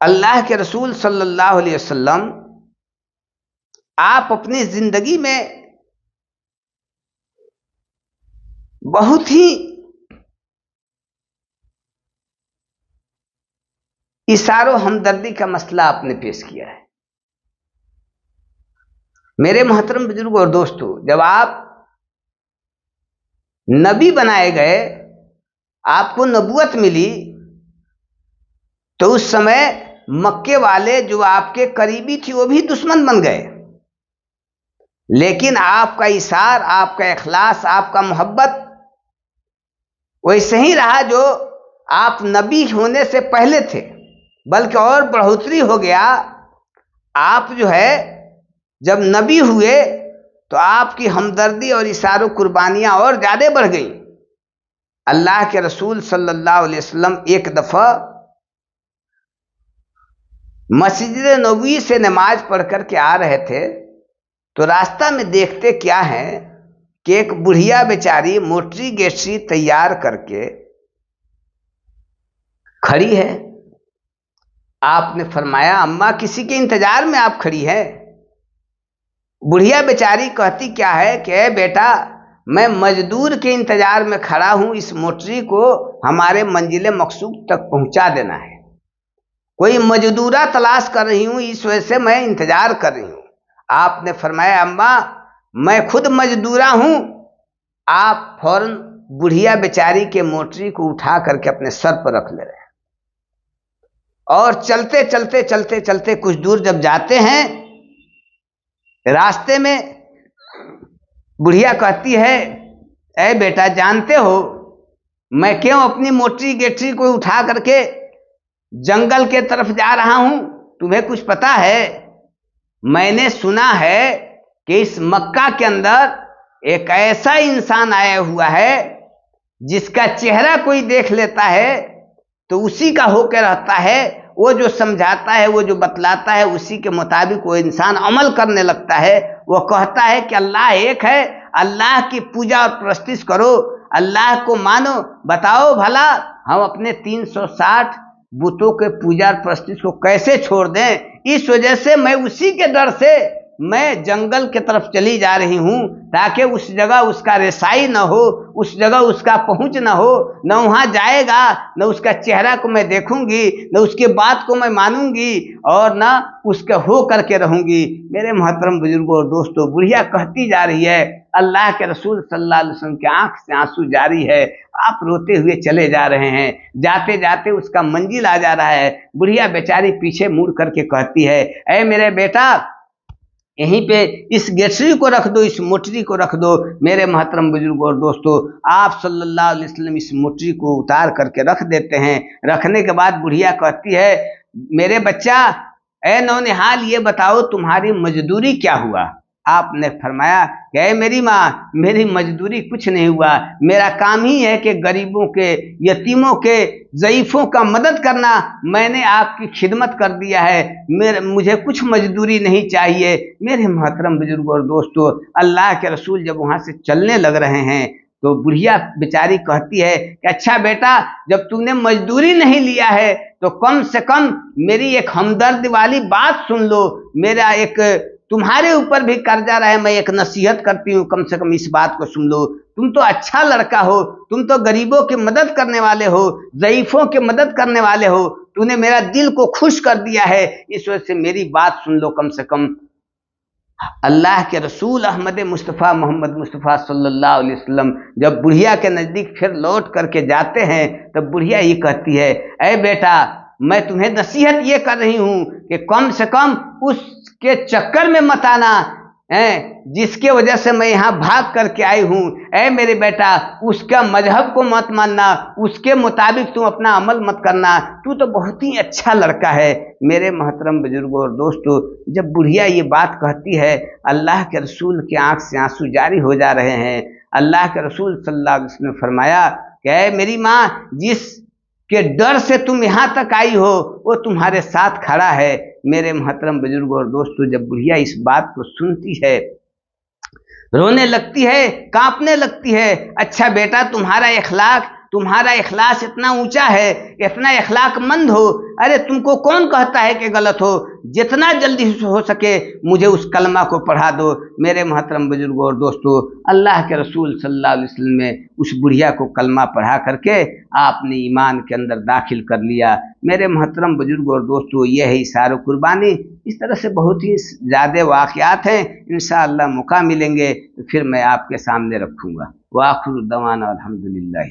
अल्लाह के रसूल सल्लल्लाहु अलैहि वसल्लम आप अपनी जिंदगी में बहुत ही इशारों हमदर्दी का मसला आपने पेश किया है। मेरे मोहतरम बुजुर्ग और दोस्तों, जब आप नबी बनाए गए, आपको नबूवत मिली, तो उस समय मक्के वाले जो आपके करीबी थी वो भी दुश्मन बन गए। लेकिन आपका इशार, आपका इखलास, आपका मोहब्बत वैसे ही रहा जो आप नबी होने से पहले थे, बल्कि और बढ़ोतरी हो गया। आप जो है जब नबी हुए तो आपकी हमदर्दी और इशारों कुर्बानियां और ज़्यादा बढ़ गई। अल्लाह के रसूल सल्लल्लाहु अलैहि वसल्लम एक दफ़ा मस्जिद नबवी से नमाज पढ़ कर के आ रहे थे, तो रास्ता में देखते क्या है कि एक बुढ़िया बेचारी मोटरी गेटरी तैयार करके खड़ी है। आपने फरमाया, अम्मा किसी के इंतजार में आप खड़ी है? बुढ़िया बेचारी कहती क्या है कि बेटा, मैं मजदूर के इंतजार में खड़ा हूं, इस मोटरी को हमारे मंजिल मकसूद तक पहुंचा देना है। कोई मजदूरा तलाश कर रही हूं, इस वजह से मैं इंतजार कर रही हूं। आपने फरमाया, अम्मा मैं खुद मजदूरा हूं। आप फौरन बुढ़िया बेचारी के मोटरी को उठा करके अपने सर पर रख ले रहे हैं और चलते चलते चलते चलते कुछ दूर जब जाते हैं, रास्ते में बुढ़िया कहती है, ऐ बेटा, जानते हो मैं क्यों अपनी मोटरी गेटरी को उठा करके जंगल के तरफ जा रहा हूं? तुम्हें कुछ पता है? मैंने सुना है कि इस मक्का के अंदर एक ऐसा इंसान आया हुआ है जिसका चेहरा कोई देख लेता है तो उसी का होकर रहता है। वो जो समझाता है, वो जो बतलाता है, उसी के मुताबिक वो इंसान अमल करने लगता है। वो कहता है कि अल्लाह एक है, अल्लाह की पूजा और प्रस्तिश करो, अल्लाह को मानो। बताओ भला हम अपने 360 बुतों के पूजा और प्रस्तिश को कैसे छोड़ दें? इस वजह से मैं उसी के डर से मैं जंगल की तरफ चली जा रही हूं, ताकि उस जगह उसका रिसाई न हो, उस जगह उसका पहुंच न हो। न वहां जाएगा, न उसका चेहरा को मैं देखूंगी, न उसके बात को मैं मानूंगी, और न उसके हो करके रहूंगी। मेरे मोहतरम बुजुर्गों और दोस्तों, बुढ़िया कहती जा रही है, अल्लाह के रसूल सल्लल्लाहु अलैहि वसल्लम की आंख से आंसू जारी है। आप रोते हुए चले जा रहे हैं, जाते जाते उसका मंजिल आ जा रहा है। बुढ़िया बेचारी पीछे मुड़ करके कहती है, ऐ मेरे बेटा, यहीं पे इस गेटरी को रख दो, इस मोटरी को रख दो। मेरे मोहतरम बुजुर्गों और दोस्तों, आप सल्लल्लाहु अलैहि वसल्लम इस मोटरी को उतार करके रख देते हैं। रखने के बाद बुढ़िया कहती है, मेरे बच्चा, ए नौनिहाल, ये बताओ तुम्हारी मजदूरी क्या हुआ? आपने फरमाया कि ऐ मेरी माँ, मेरी मजदूरी कुछ नहीं हुआ, मेरा काम ही है कि गरीबों के, यतीमों के, ज़ईफ़ों का मदद करना। मैंने आपकी खिदमत कर दिया है, मुझे कुछ मजदूरी नहीं चाहिए। मेरे मोहतरम बुजुर्गों और दोस्तों, अल्लाह के रसूल जब वहाँ से चलने लग रहे हैं तो बुढ़िया बेचारी कहती है कि अच्छा बेटा, जब तुमने मजदूरी नहीं लिया है तो कम से कम मेरी एक हमदर्द वाली बात सुन लो। मेरा एक तुम्हारे ऊपर भी कर्जा रहे, मैं एक नसीहत करती हूँ, कम से कम इस बात को सुन लो। तुम तो अच्छा लड़का हो, तुम तो गरीबों की मदद करने वाले हो, ज़ईफ़ों की मदद करने वाले हो, तूने मेरा दिल को खुश कर दिया है, इस वजह से मेरी बात सुन लो कम से कम। अल्लाह के रसूल अहमद मुस्तफ़ा मोहम्मद मुस्तफ़ा सल्लल्लाहु अलैहि वसल्लम जब बुढ़िया के नज़दीक फिर लौट करके जाते हैं, तब बुढ़िया ये कहती है, ऐ बेटा, मैं तुम्हें नसीहत ये कर रही हूँ कि कम से कम उसके चक्कर में मत आना जिसके वजह से मैं यहाँ भाग करके आई हूँ। ऐ मेरे बेटा, उसका मजहब को मत मानना, उसके मुताबिक तुम अपना अमल मत करना, तू तो बहुत ही अच्छा लड़का है। मेरे मोहतरम बुजुर्गों और दोस्तों, जब बुढ़िया ये बात कहती है, अल्लाह के रसूल की आंख से आंसू जारी हो जा रहे हैं। अल्लाह के रसूल सल्लल्लाहु अलैहि वसल्लम ने फरमाया कि ऐ मेरी माँ, जिस के डर से तुम यहाँ तक आई हो वो तुम्हारे साथ खड़ा है। मेरे मोहतरम बुजुर्गों और दोस्तों, जब बुढ़िया इस बात को सुनती है, रोने लगती है, कांपने लगती है। अच्छा बेटा, तुम्हारा इखलाक, तुम्हारा इखलास इतना ऊंचा है, इतना इखलाकमंद हो, अरे तुमको कौन कहता है कि गलत हो, जितना जल्दी हो सके मुझे उस कलमा को पढ़ा दो। मेरे मोहतरम बुजुर्गों और दोस्तों, अल्लाह के रसूल सल्लल्लाहु अलैहि वसल्लम ने उस बुढ़िया को कलमा पढ़ा करके आपने ईमान के अंदर दाखिल कर लिया। मेरे मोहतरम बुजुर्गों और दोस्तों, यह है इशार कुर्बानी। इस तरह से बहुत ही ज़्यादा वाक़यात हैं, इंशाअल्लाह मौका मिलेंगे तो फिर मैं आपके सामने रखूँगा। वाखिर दवाना अल्हम्दुलिल्लाह।